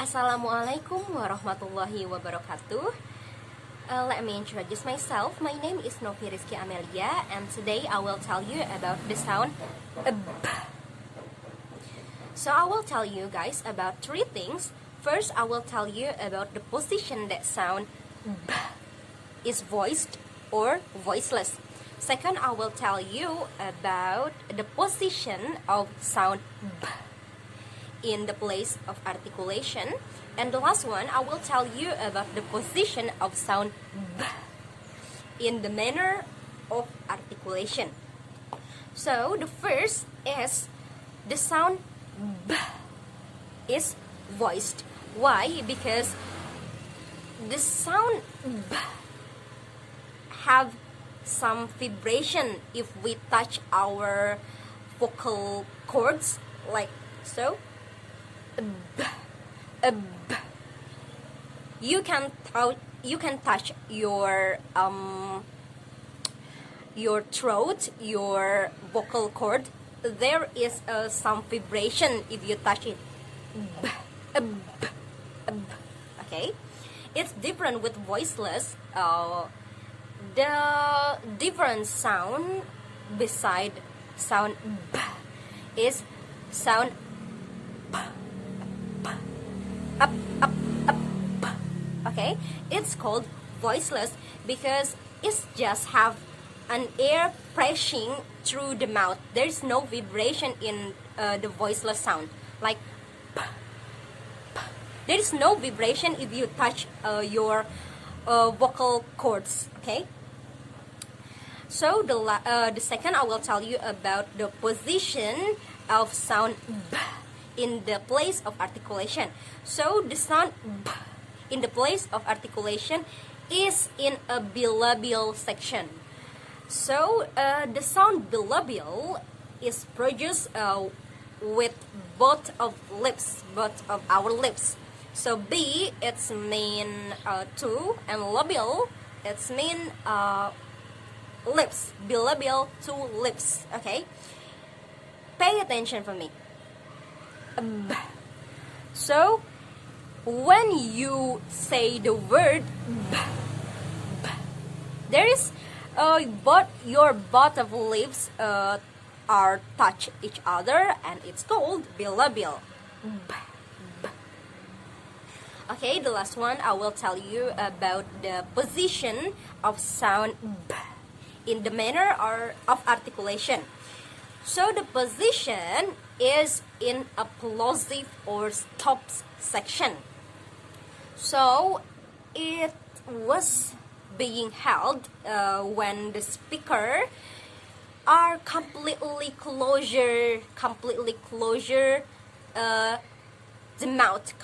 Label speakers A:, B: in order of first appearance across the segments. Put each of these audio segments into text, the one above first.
A: Assalamualaikum warahmatullahi wabarakatuh. Let me introduce myself. My name is Novi Rizky Amelia, and today I will tell you about the sound b. So I will tell you guys about three things. First, I will tell you about the position that sound b is voiced or voiceless. Second, I will tell you about the position of sound b in the place of articulation. And the last one, I will tell you about the position of sound b in the manner of articulation. So the first is the sound b is voiced. Why? Because the sound b have some vibration if we touch our vocal cords like so. You can touch your throat, your vocal cord. There is some vibration if you touch it. Okay, it's different with voiceless. The different sound beside sound b is sound up. Okay, it's called voiceless because it's just have an air pressing through the mouth. There's no vibration in the voiceless sound like there is no vibration if you touch your vocal cords. Okay, so the second I will tell you about the position of sound b in the place of articulation. So the sound b in the place of articulation is in a bilabial section. So the sound bilabial is produced with both of our lips. So b it's mean two, and labial it's mean lips. Bilabial, two lips. Okay, pay attention for me. B. So when you say the word b, there is both of lips are touch each other, and it's called bilabial. B. Okay, the last one I will tell you about the position of sound b in the manner of articulation. So the position is in a plosive or stops section. So it was being held when the speaker are completely closure the mouth,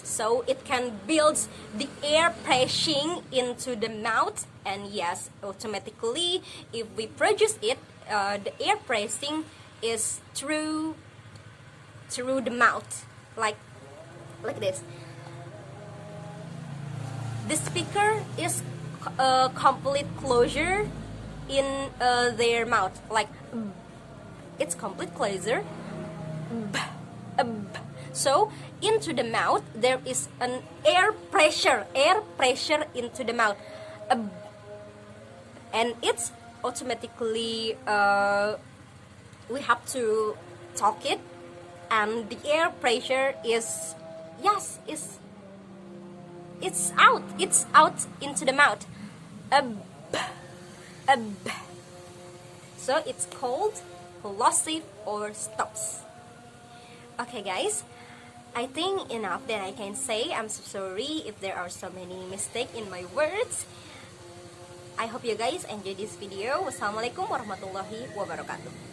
A: so it can build the air pressing into the mouth, and yes, automatically if we produce it, the air pressing is through the mouth, like this. The speaker is complete closure in their mouth, like it's complete closure. So into the mouth there is an air pressure into the mouth, and it's automatically we have to talk it, and the air pressure is it's out into the mouth. So it's called plosive or stops. Okay guys, I think enough that I can say. I'm so sorry if there are so many mistakes in my words. I hope you guys enjoy this video. Wassalamualaikum warahmatullahi wabarakatuh.